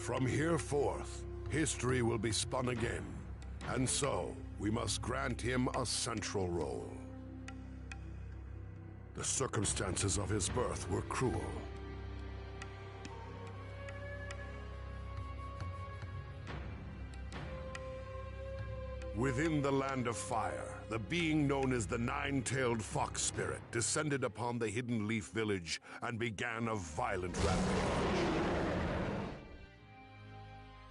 From here forth, history will be spun again, and so we must grant him a central role. The circumstances of his birth were cruel. Within the Land of Fire, the being known as the Nine-Tailed Fox Spirit descended upon the Hidden Leaf Village and began a violent rampage.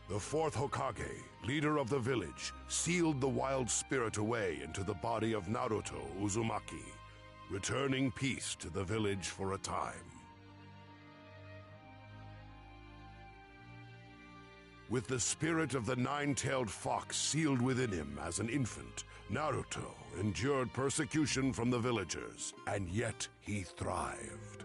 The fourth Hokage, leader of the village, sealed the wild spirit away into the body of Naruto Uzumaki, returning peace to the village for a time. With the spirit of the Nine-Tailed Fox sealed within him as an infant, Naruto endured persecution from the villagers, and yet he thrived.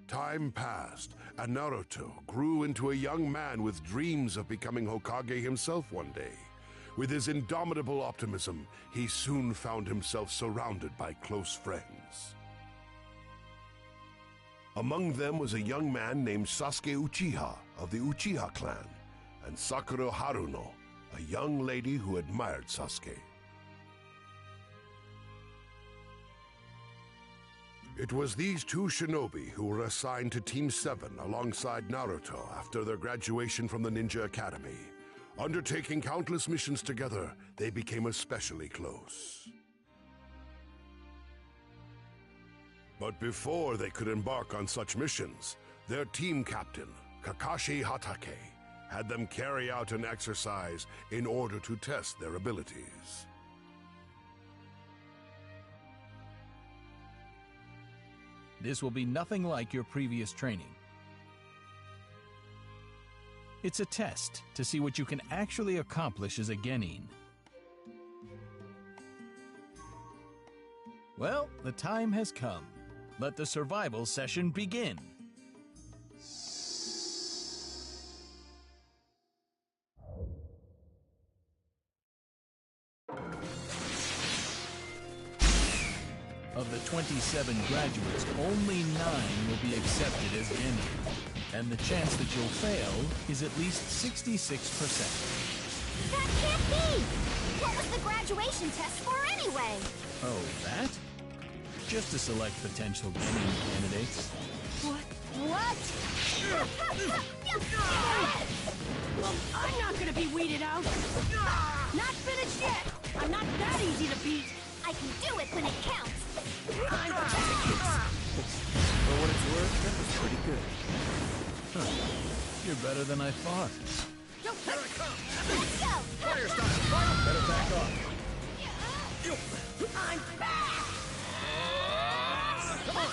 Time passed, and Naruto grew into a young man with dreams of becoming Hokage himself one day. With his indomitable optimism, he soon found himself surrounded by close friends. Among them was a young man named Sasuke Uchiha of the Uchiha clan, and Sakura Haruno, a young lady who admired Sasuke. It was these two shinobi who were assigned to Team 7 alongside Naruto after their graduation from the Ninja Academy. Undertaking countless missions together, they became especially close. But before they could embark on such missions, their team captain, Kakashi Hatake, had them carry out an exercise in order to test their abilities. This will be nothing like your previous training. It's a test to see what you can actually accomplish as a genin. Well, the time has come. Let the survival session begin. Of the 27 graduates, only 9 will be accepted as genin, and the chance that you'll fail is at least 66%. That can't be! What was the graduation test for anyway? Oh, that? Just to select potential genin candidates. What? Well, I'm not gonna be weeded out. Not finished yet. I'm not that easy to beat. I can do it when it counts! I'm For what it's worth, that was pretty good. Huh. You're better than I thought. Here I come! Let's go! Fire style! Better back off. I'm back! Come on!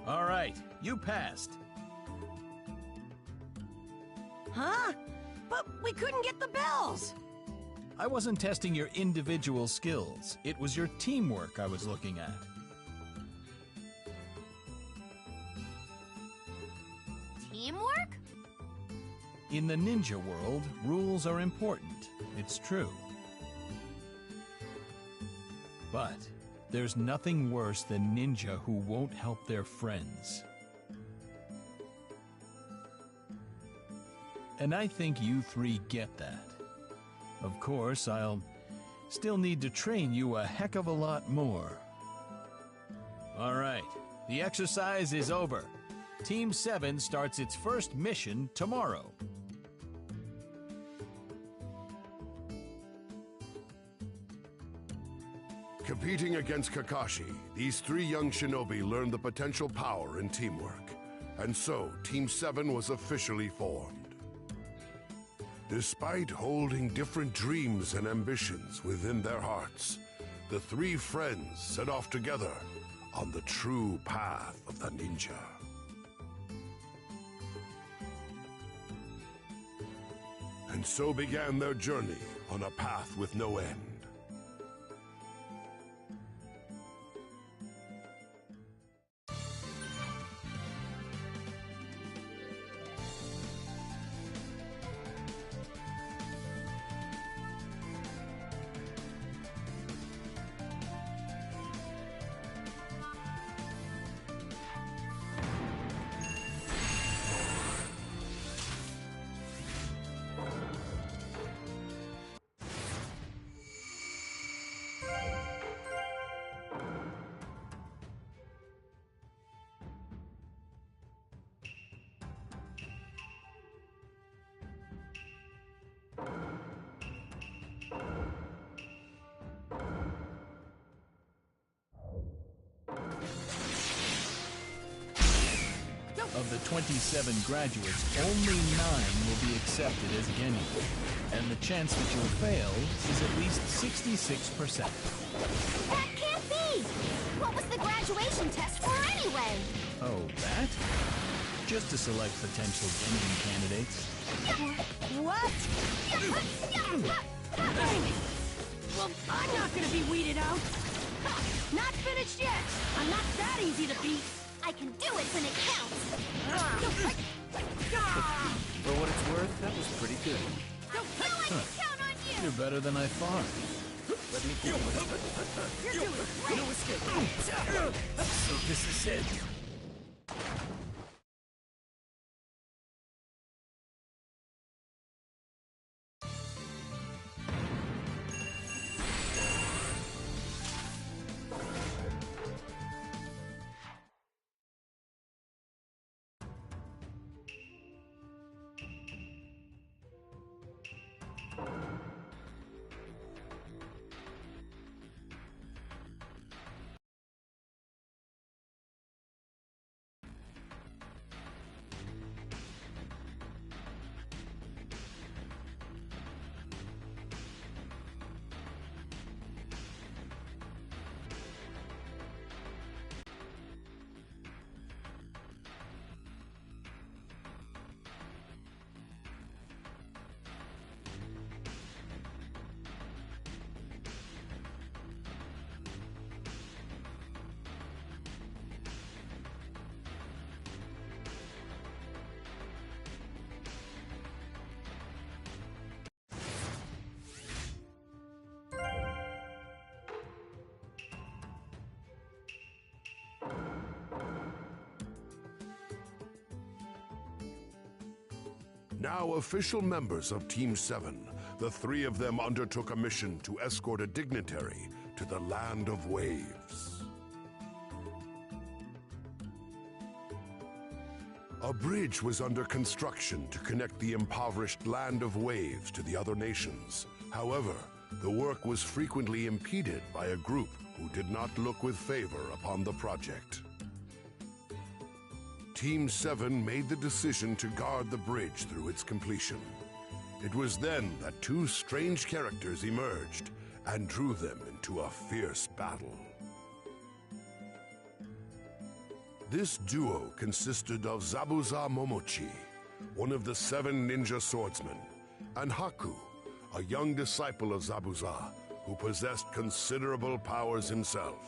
All right, you passed. Huh? But we couldn't get the bells! I wasn't testing your individual skills. It was your teamwork I was looking at. Teamwork? In the ninja world, rules are important. It's true. But there's nothing worse than ninja who won't help their friends. And I think you three get that. Of course, I'll still need to train you a heck of a lot more. All right, the exercise is over. Team 7 starts its first mission tomorrow. Competing against Kakashi, these 3 young shinobi learned the potential power in teamwork. And so, Team 7 was officially formed. Despite holding different dreams and ambitions within their hearts, the 3 friends set off together on the true path of the ninja. And so began their journey on a path with no end. Of the 27 graduates, only 9 will be accepted as Genii, and the chance that you'll fail is at least 66%. That can't be! What was the graduation test for anyway? Oh, that? Just to select potential Genii candidates. What? Dang it! Well, I'm not gonna be weeded out. Not finished yet! I'm not that easy to beat! I can do it when it counts! For what it's worth, that was pretty good. I knew I could count on you! You're better than I thought. Let me think. You're doing great! No escape. So this is it. Now official members of Team 7, the 3 of them undertook a mission to escort a dignitary to the Land of Waves. A bridge was under construction to connect the impoverished Land of Waves to the other nations. However, the work was frequently impeded by a group who did not look with favor upon the project. Team 7 made the decision to guard the bridge through its completion. It was then that 2 strange characters emerged and drew them into a fierce battle. This duo consisted of Zabuza Momochi, one of the 7 ninja swordsmen, and Haku, a young disciple of Zabuza who possessed considerable powers himself.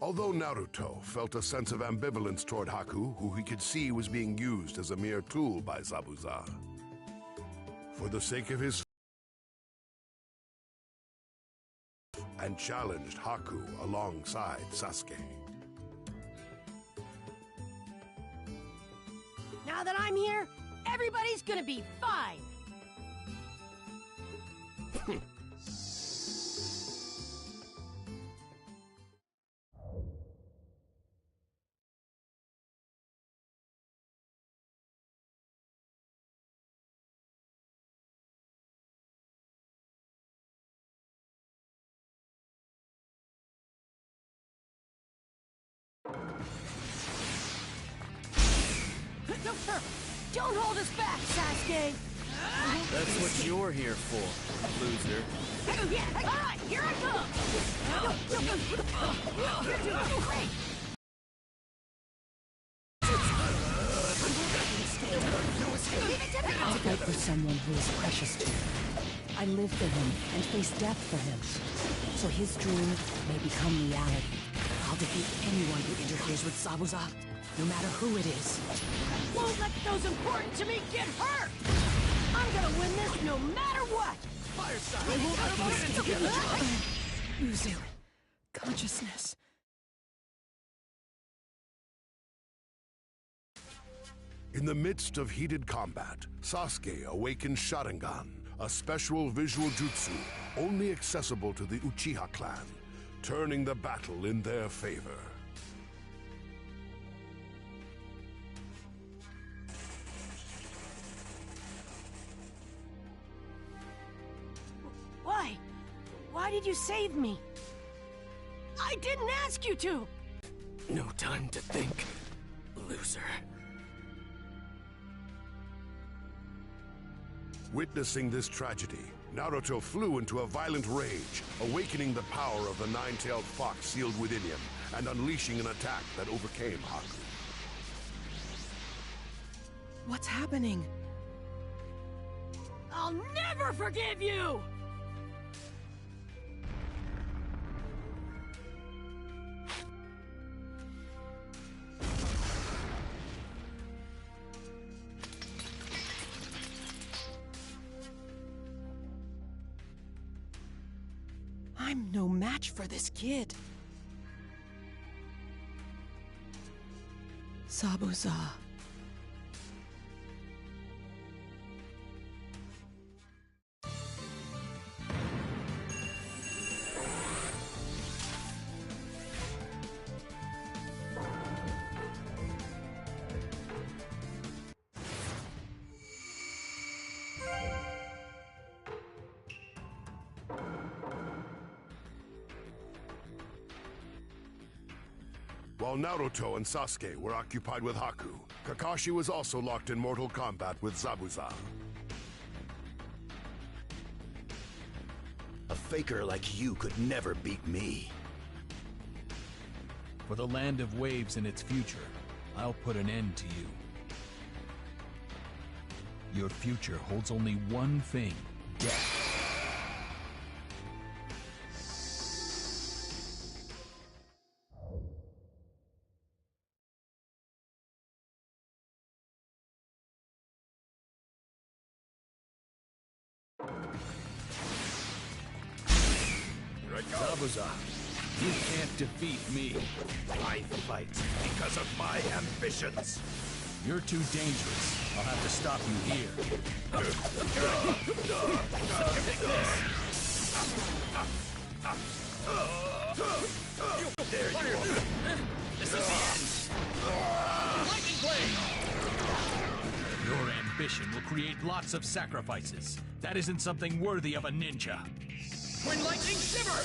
Although Naruto felt a sense of ambivalence toward Haku, who he could see was being used as a mere tool by Zabuza, for the sake of his and challenged Haku alongside Sasuke. Now that I'm here, everybody's gonna be fine! Don't hold us back, Sasuke! That's what you're here for, loser. Yeah, alright, here I come! You're doing great! fight for someone who is precious to me. I live for him and face death for him. So his dream may become reality. I'll defeat anyone who interferes with Zabuza, no matter who it is. Won't let those important to me get hurt! I'm gonna win this no matter what! Fireside! I won't let this together. Losing consciousness. In the midst of heated combat, Sasuke awakens Sharingan, a special visual jutsu only accessible to the Uchiha clan, turning the battle in their favor. Why? Why did you save me? I didn't ask you to! No time to think, loser. Witnessing this tragedy, Naruto flew into a violent rage, awakening the power of the nine-tailed fox sealed within him and unleashing an attack that overcame Haku. What's happening? I'll never forgive you! I'm no match for this kid. Zabuza. While Naruto and Sasuke were occupied with Haku, Kakashi was also locked in mortal combat with Zabuza. A faker like you could never beat me. For the land of waves and its future, I'll put an end to you. Your future holds only one thing: death. Zabuza, you can't defeat me. I fight because of my ambitions. You're too dangerous. I'll have to stop you here. There you are. This is the end! Lightning Blade! Your ambition will create lots of sacrifices. That isn't something worthy of a ninja. When Lightning Shiver!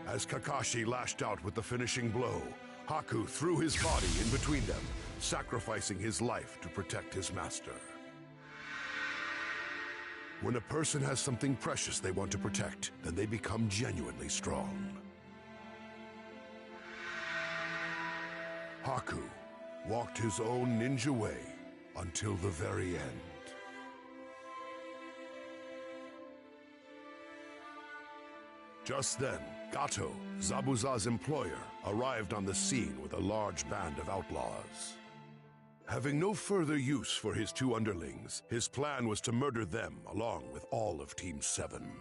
As Kakashi lashed out with the finishing blow, Haku threw his body in between them, sacrificing his life to protect his master. When a person has something precious they want to protect, then they become genuinely strong. Haku walked his own ninja way until the very end. Just then, Gato, Zabuza's employer, arrived on the scene with a large band of outlaws. Having no further use for his two underlings, his plan was to murder them along with all of Team 7.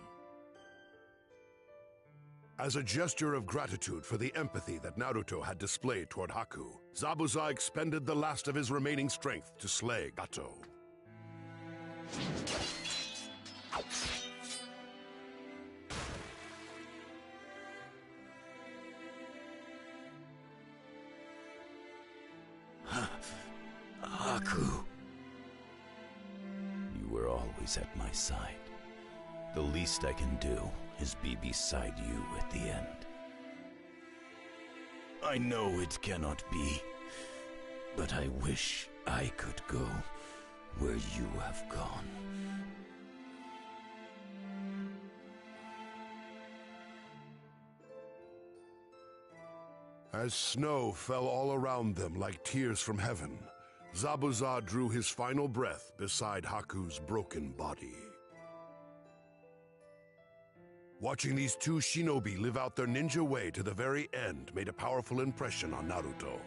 As a gesture of gratitude for the empathy that Naruto had displayed toward Haku, Zabuza expended the last of his remaining strength to slay Gato. Haku. You were always at my side. The least I can do is be beside you at the end. I know it cannot be, but I wish I could go where you have gone. As snow fell all around them like tears from heaven, Zabuza drew his final breath beside Haku's broken body. Watching these two shinobi live out their ninja way to the very end made a powerful impression on Naruto.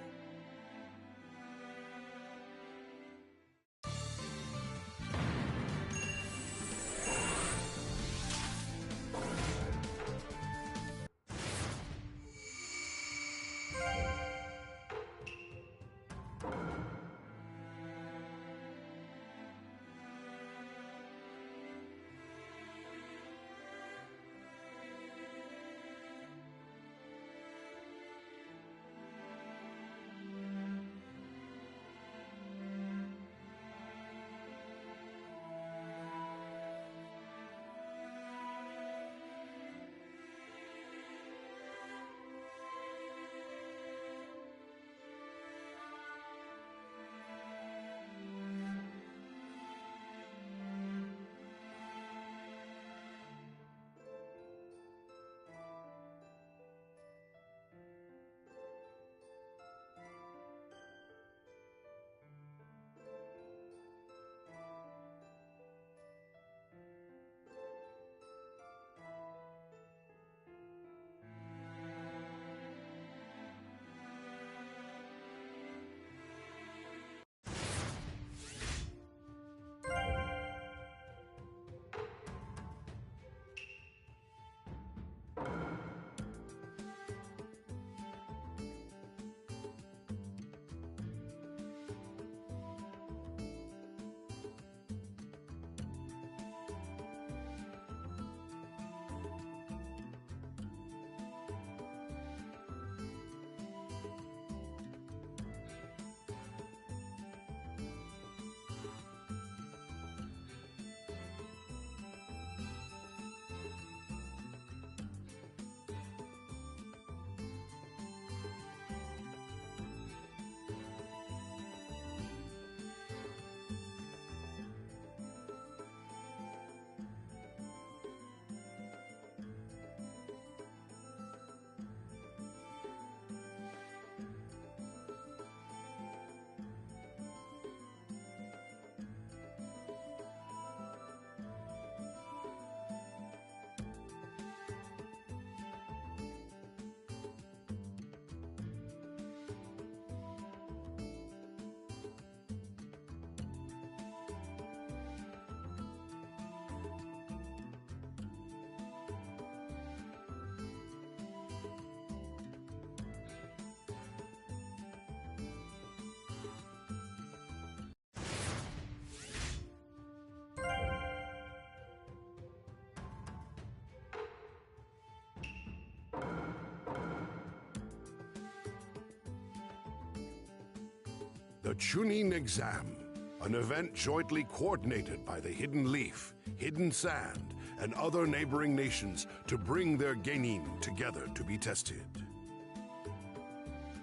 The Chunin Exam, an event jointly coordinated by the Hidden Leaf, Hidden Sand, and other neighboring nations to bring their genin together to be tested.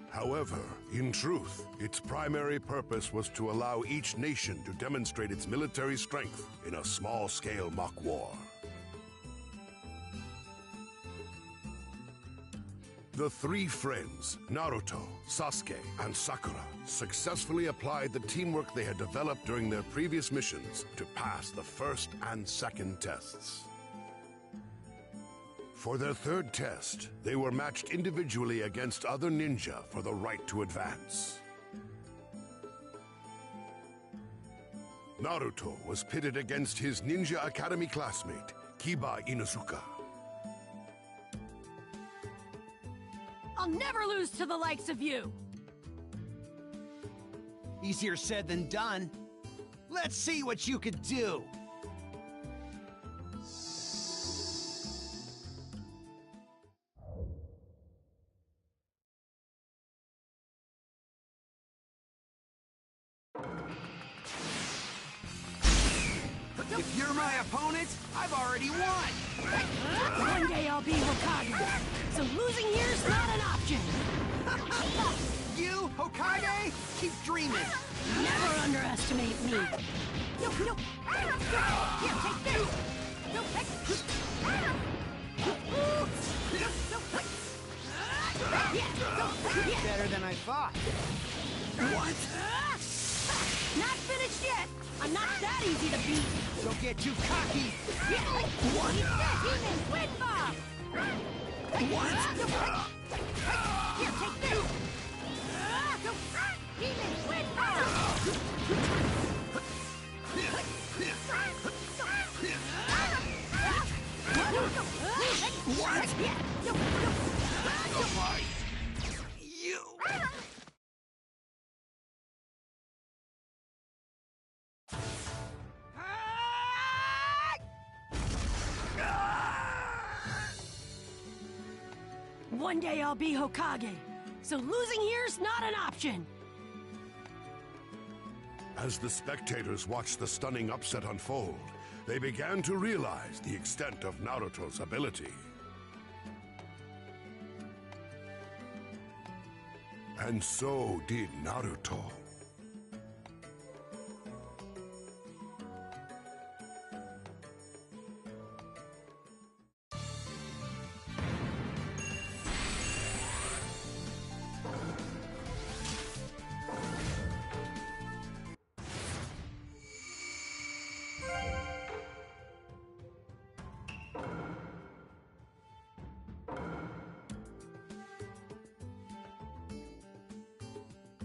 However, in truth, its primary purpose was to allow each nation to demonstrate its military strength in a small-scale mock war. The three friends, Naruto, Sasuke, and Sakura, successfully applied the teamwork they had developed during their previous missions to pass the first and second tests. For their third test, they were matched individually against other ninja for the right to advance. Naruto was pitted against his Ninja Academy classmate, Kiba Inuzuka. I'll never lose to the likes of you! Easier said than done. Let's see what you could do! If you're my opponent, I've already won! One day I'll be Hokage, so losing here's not an option! You, Hokage? Keep dreaming! Never underestimate me! No! Here, take this! No, take... Don't get too cocky! What? Demon wind bomb! What? Here, take this! Demon wind bomb! What? You... One day I'll be Hokage, so losing here's not an option. As the spectators watched the stunning upset unfold, they began to realize the extent of Naruto's ability. And so did Naruto.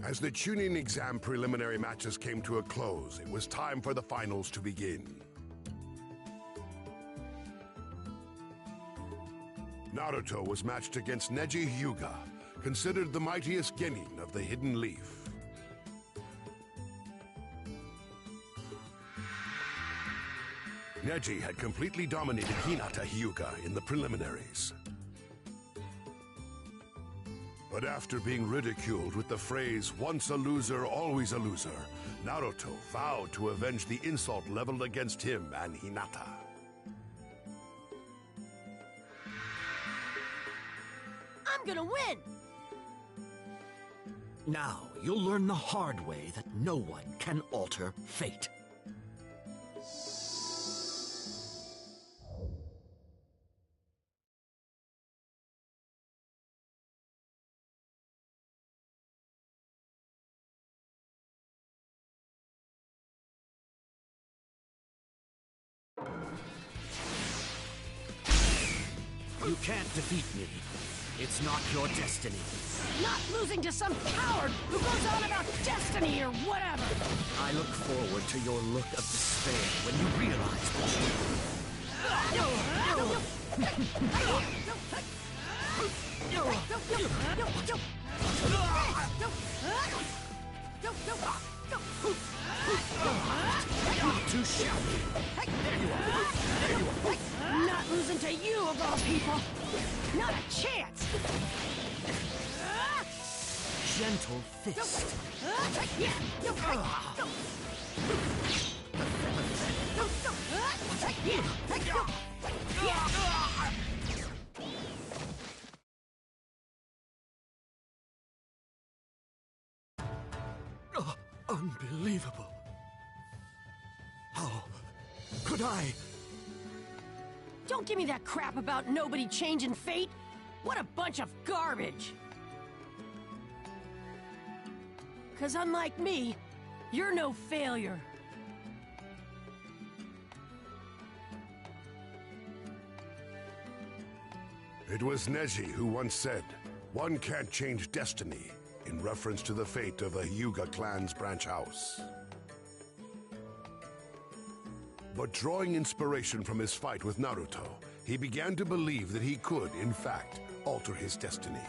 As the Chunin exam preliminary matches came to a close, it was time for the finals to begin. Naruto was matched against Neji Hyuga, considered the mightiest genin of the Hidden Leaf. Neji had completely dominated Hinata Hyuga in the preliminaries. But after being ridiculed with the phrase, "once a loser, always a loser," Naruto vowed to avenge the insult leveled against him and Hinata. I'm gonna win! Now, you'll learn the hard way that no one can alter fate. You can't defeat me. It's not your destiny. Not losing to some coward who goes on about destiny or whatever! I look forward to your look of despair when you realize the truth. Too shouty. There you are. There you are. Not losing to you, of all people! Not a chance! Gentle fist. Unbelievable. How could I? Don't give me that crap about nobody changing fate! What a bunch of garbage! 'Cause unlike me, you're no failure. It was Neji who once said, "One can't change destiny," in reference to the fate of the Hyuga clan's branch house. But drawing inspiration from his fight with Naruto, he began to believe that he could, in fact, alter his destiny.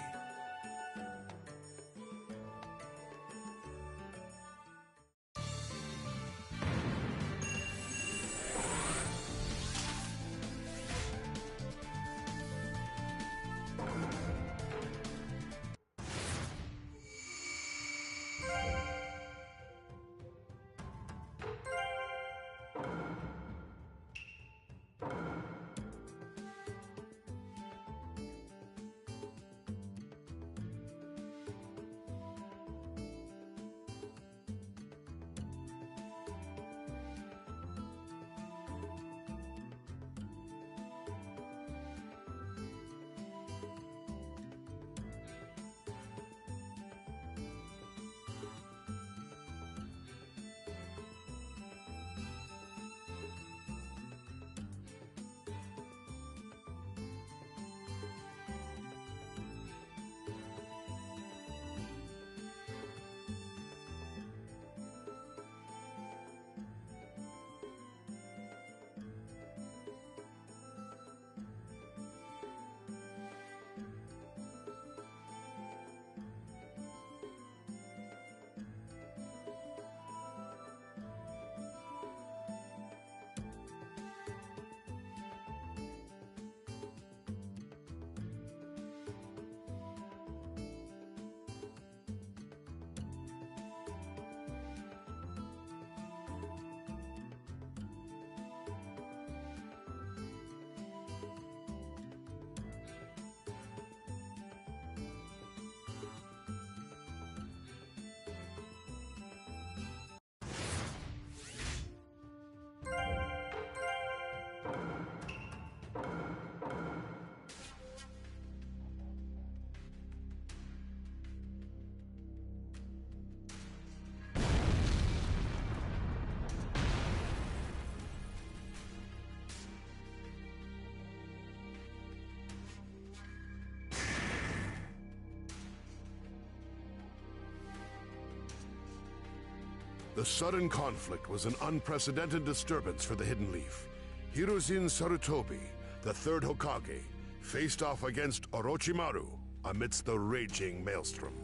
The sudden conflict was an unprecedented disturbance for the Hidden Leaf. Hiruzen Sarutobi, the third Hokage, faced off against Orochimaru amidst the raging maelstrom.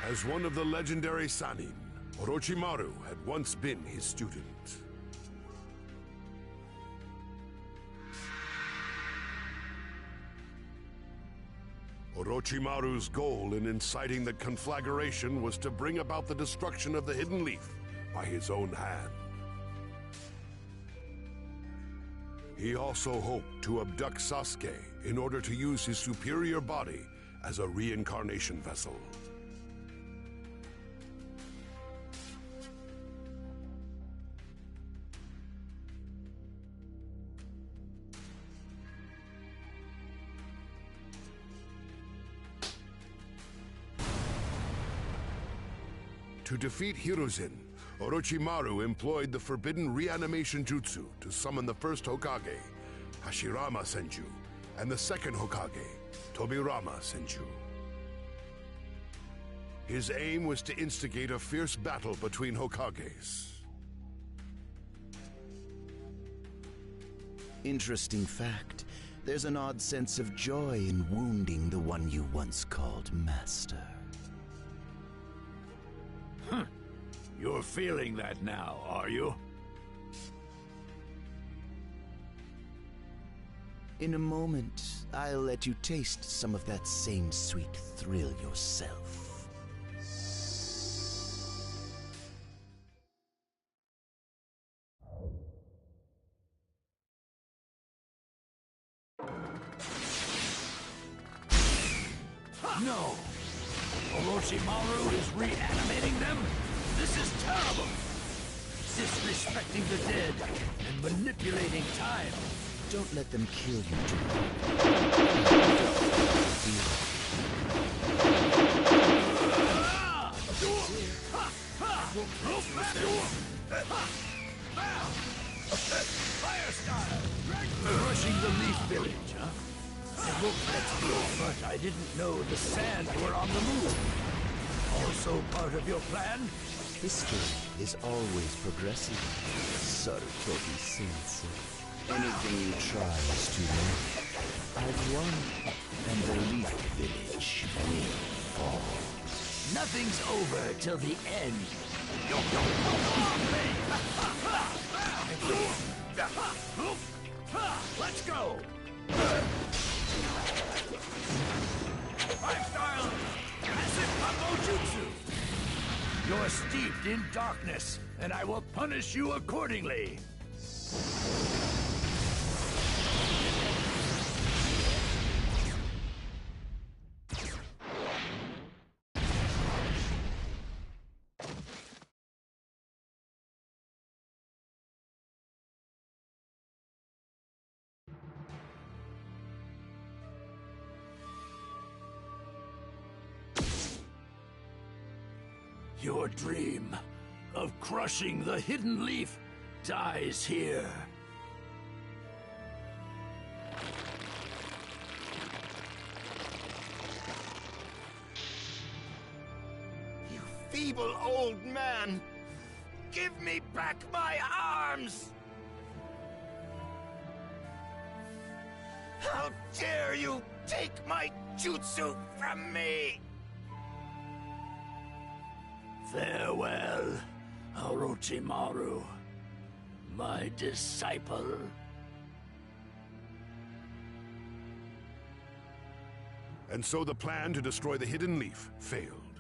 As one of the legendary Sannin, Orochimaru had once been his student. Orochimaru's goal in inciting the conflagration was to bring about the destruction of the Hidden Leaf by his own hand. He also hoped to abduct Sasuke in order to use his superior body as a reincarnation vessel. To defeat Hiruzen, Orochimaru employed the forbidden reanimation jutsu to summon the first Hokage, Hashirama Senju, and the second Hokage, Tobirama Senju. His aim was to instigate a fierce battle between Hokages. Interesting fact. There's an odd sense of joy in wounding the one you once called master. You're feeling that now, are you? In a moment, I'll let you taste some of that same sweet thrill yourself. No! Orochimaru is reanimating them? This is terrible! Disrespecting the dead and manipulating time. Don't let them kill you, Fire style! Crushing the Leaf Village, huh? It looked good, but I didn't know the Sand were on the move. Also part of your plan? History is always progressive, Sarutobi Sensei. Anything you try is too late. I've won, and the Leaf Village will fall. Nothing's over till the end. Let's go! Lifestyle! Massive combo jutsu! You're steeped in darkness, and I will punish you accordingly. Your dream of crushing the Hidden Leaf dies here. You feeble old man! Give me back my arms! How dare you take my jutsu from me! Farewell, Orochimaru, my disciple. And so the plan to destroy the Hidden Leaf failed.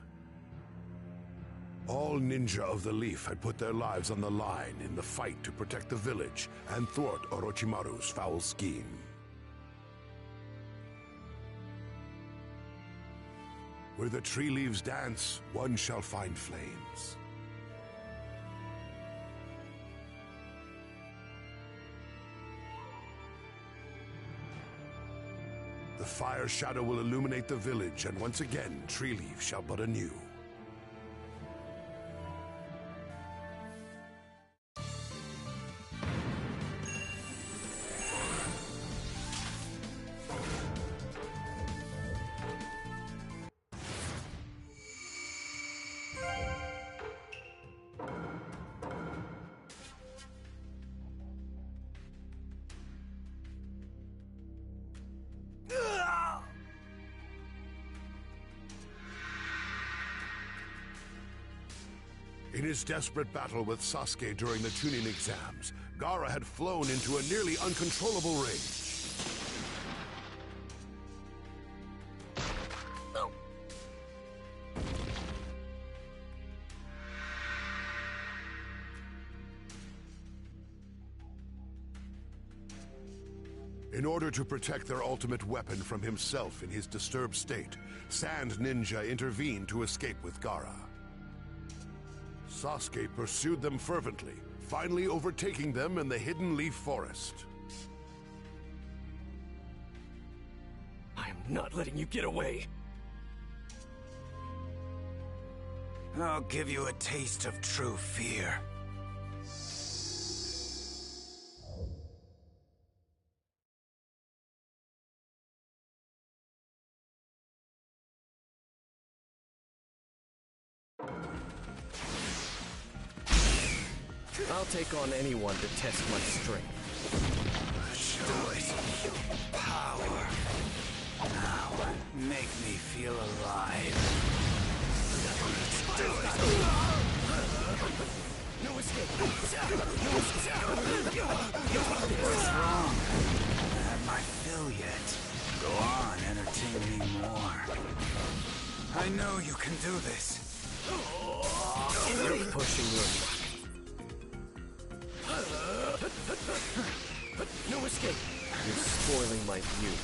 All ninja of the Leaf had put their lives on the line in the fight to protect the village and thwart Orochimaru's foul scheme. Where the tree leaves dance, one shall find flames. The fire shadow will illuminate the village, and once again, Tree Leaf shall but anew. In his desperate battle with Sasuke during the Chunin exams, Gaara had flown into a nearly uncontrollable rage. In order to protect their ultimate weapon from himself in his disturbed state, Sand Ninja intervened to escape with Gaara. Sasuke pursued them fervently, finally overtaking them in the Hidden Leaf Forest. I am not letting you get away. I'll give you a taste of true fear. I'll take on anyone to test my strength. Show us your power. Now, make me feel alive. Do it. No escape! What's wrong? I have my fill yet. Go on, entertain me more. I know you can do this. You're pushing your luck. No escape! You're spoiling my view.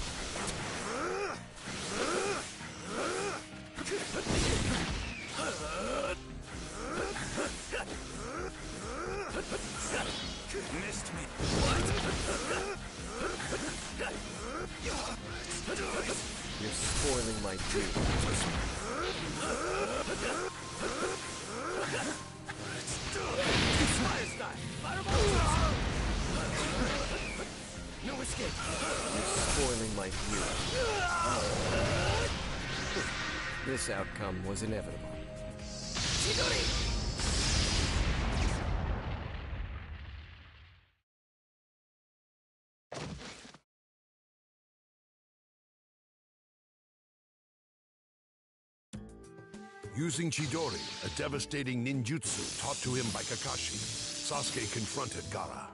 Missed me. You're spoiling my view. No escape! You're spoiling my view. This outcome was inevitable. Using Chidori, a devastating ninjutsu taught to him by Kakashi, Sasuke confronted Gaara.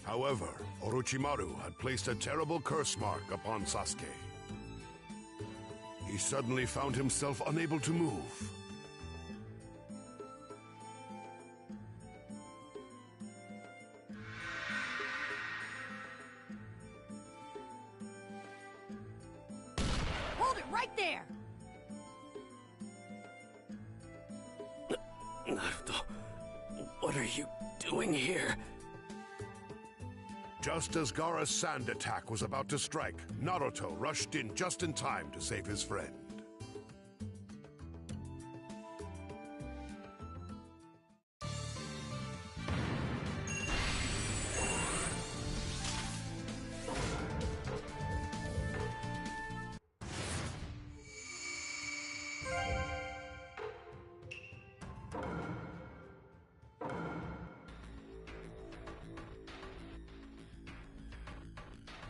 However, Orochimaru had placed a terrible curse mark upon Sasuke. He suddenly found himself unable to move. Hold it right there! Naruto, what are you doing here? Just as Gaara's sand attack was about to strike, Naruto rushed in just in time to save his friend.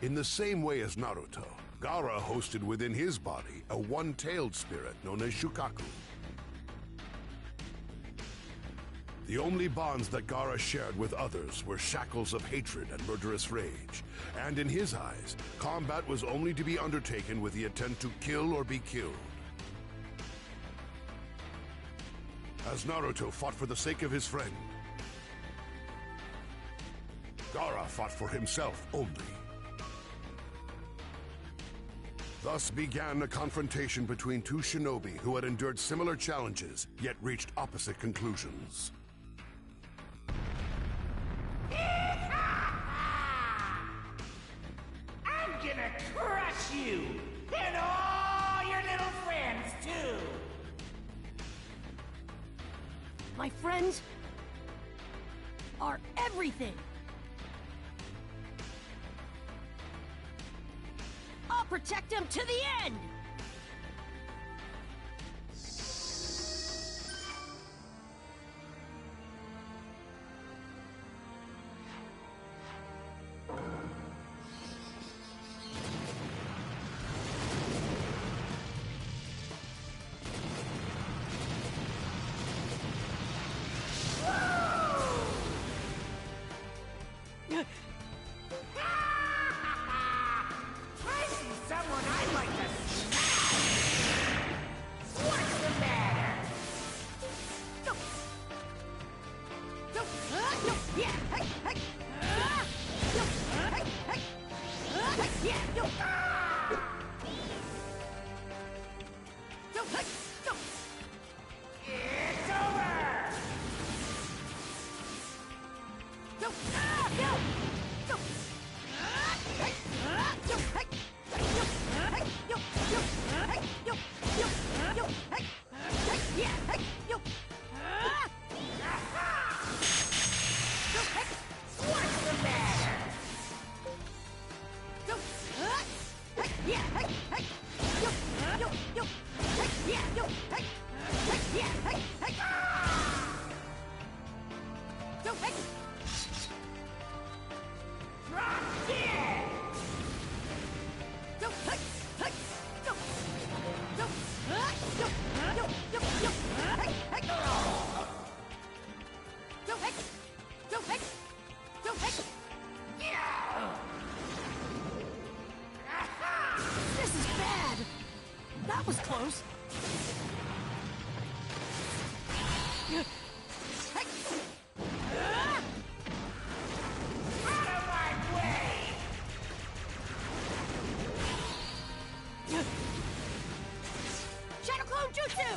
In the same way as Naruto, Gaara hosted within his body a one-tailed spirit known as Shukaku. The only bonds that Gaara shared with others were shackles of hatred and murderous rage, and in his eyes, combat was only to be undertaken with the intent to kill or be killed. As Naruto fought for the sake of his friend, Gaara fought for himself only. Thus began a confrontation between two shinobi who had endured similar challenges, yet reached opposite conclusions. I'm gonna crush you! And all your little friends, too! My friends are everything! protect him to the end! I see someone I'd like to smash! What's the matter? It's over! What's the matter? Drop dead! This is bad! That was close. Out of my way! Shadow Clone Jutsu!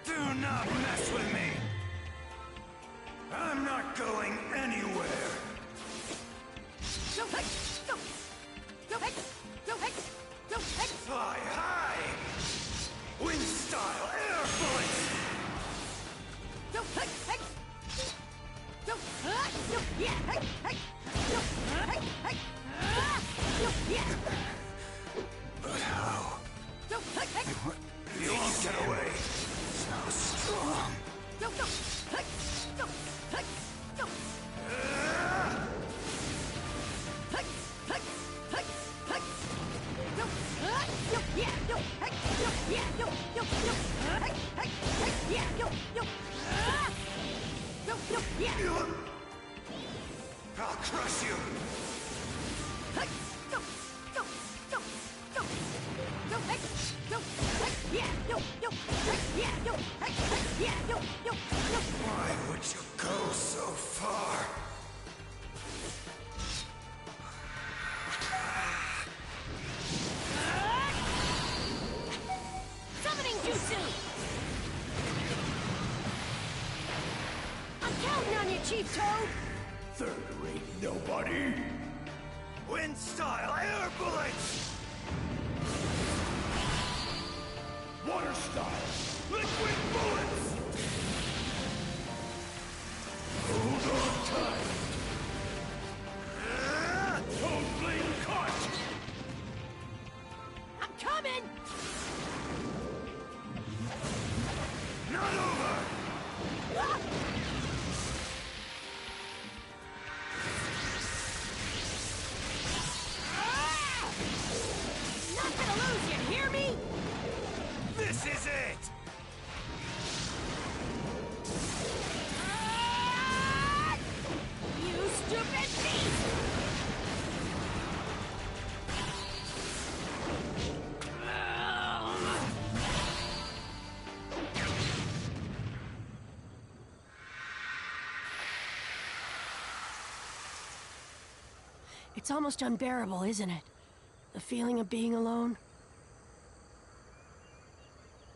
Do not mess with me! I'm not going anywhere! Fly high! Wind style air bullets! But how? You won't get away! So strong! I'll crush you! Why would you go so far? Summoning Jutsu! I'm counting on you, Chief Toad! Third-rate nobody. Wind style air bullets! Water style. Liquid bullets. Hold on tight. Toad blade caught. I'm coming! Not over! Ah! Ah! Not gonna lose, you hear me? This is it! Ah! You stupid beast! It's almost unbearable, isn't it? The feeling of being alone.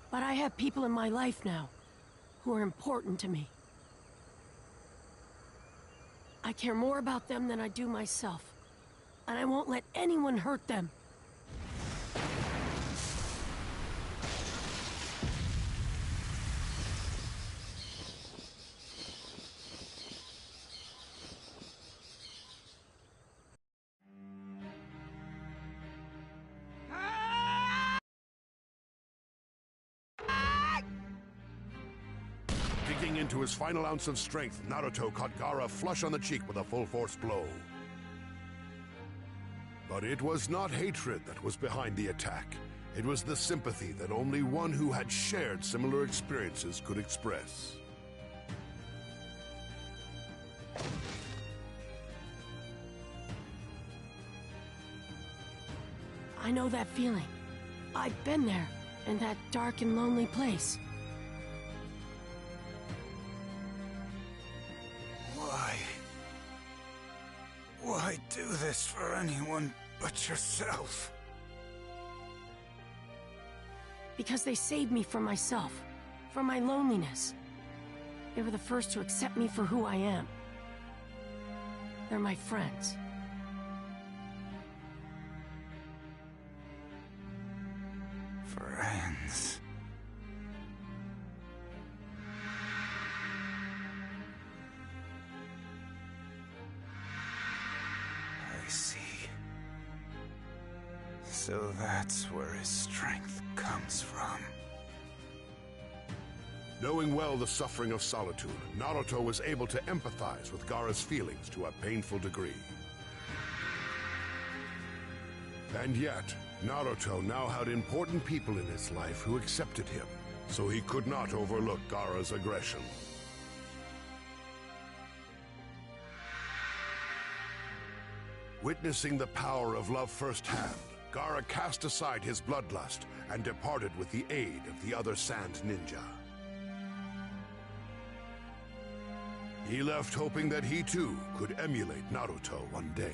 But I have people in my life now who are important to me. I care more about them than I do myself. And I won't let anyone hurt them. Digging into his final ounce of strength, Naruto caught Gaara flush on the cheek with a full-force blow. But it was not hatred that was behind the attack. It was the sympathy that only one who had shared similar experiences could express. I know that feeling. I've been there, in that dark and lonely place. Why do this for anyone but yourself? Because they saved me from myself, from my loneliness. They were the first to accept me for who I am. They're my friends. Friends. I see. So that's where his strength comes from. Knowing well the suffering of solitude, Naruto was able to empathize with Gaara's feelings to a painful degree. And yet, Naruto now had important people in his life who accepted him, so he could not overlook Gaara's aggression. Witnessing the power of love firsthand, Gaara cast aside his bloodlust and departed with the aid of the other Sand Ninja. He left hoping that he too could emulate Naruto one day.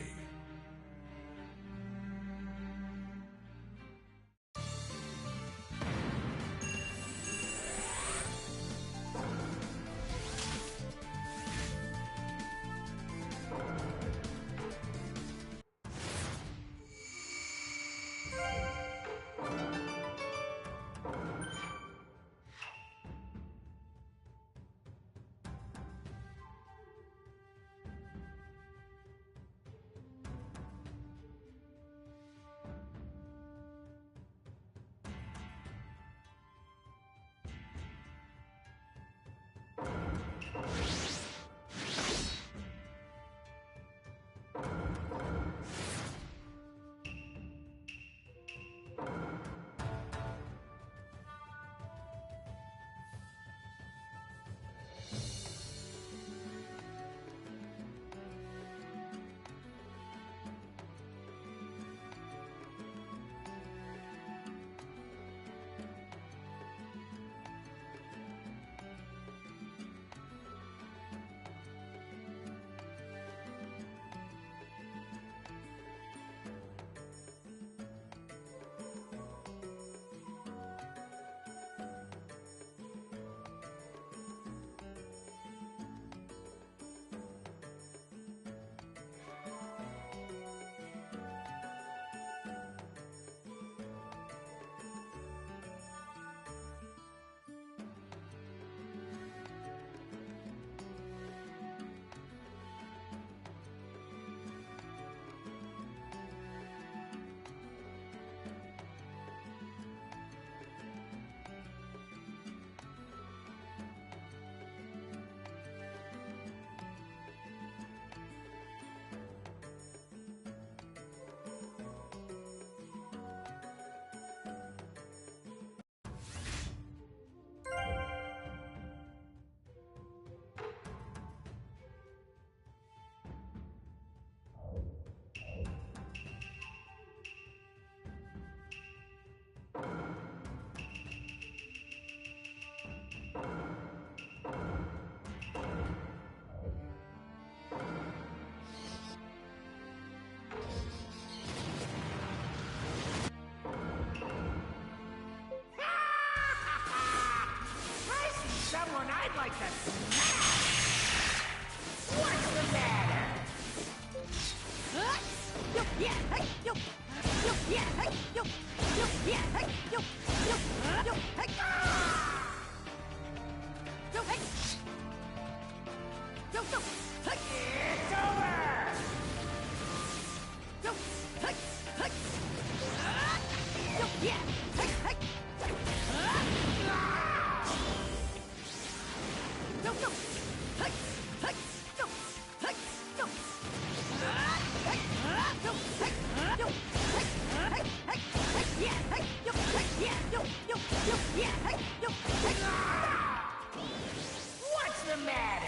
What's the matter?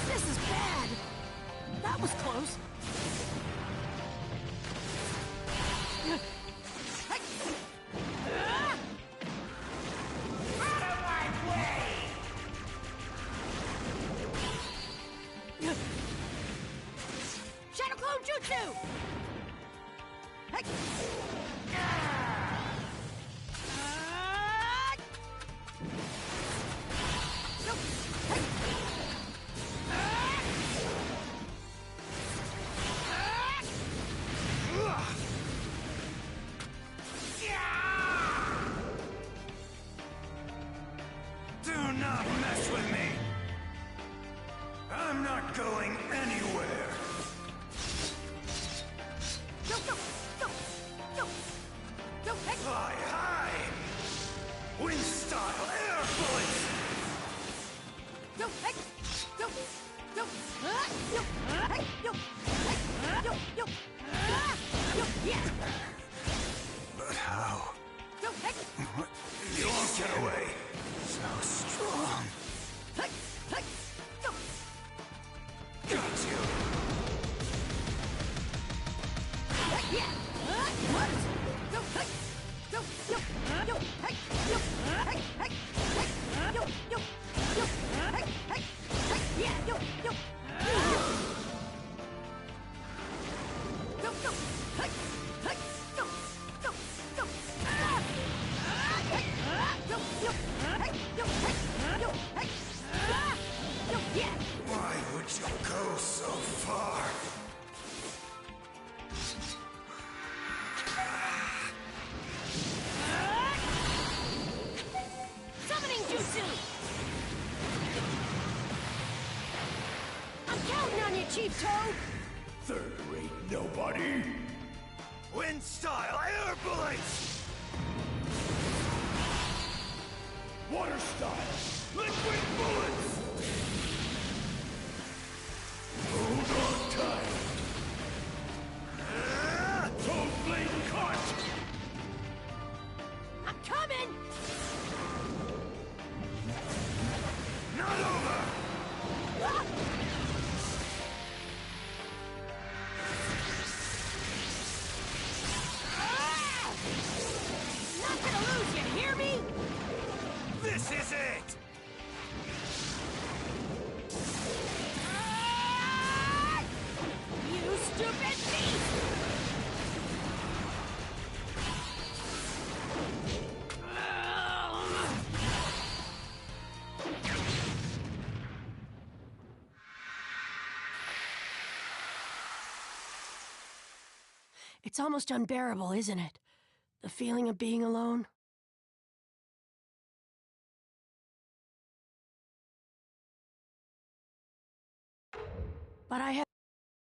This is bad. That was close. Out of my way! Shadow Clone Jutsu! Do not mess with me! I'm not going anywhere! Fly high! Wind style air bullets! But how? What? You won't get away! So strong! Got you! Why would you go so far? Summoning Jutsu! I'm counting on you, Chief Toad! Third-rate nobody. Wind style air bullets! Water style. Liquid bullets. Hold on tight. Toad blade cut. I'm coming! Not over! Ah! Ah! Not gonna lose, you hear me? This is it! Ah! You stupid beast! It's almost unbearable, isn't it? The feeling of being alone. But I have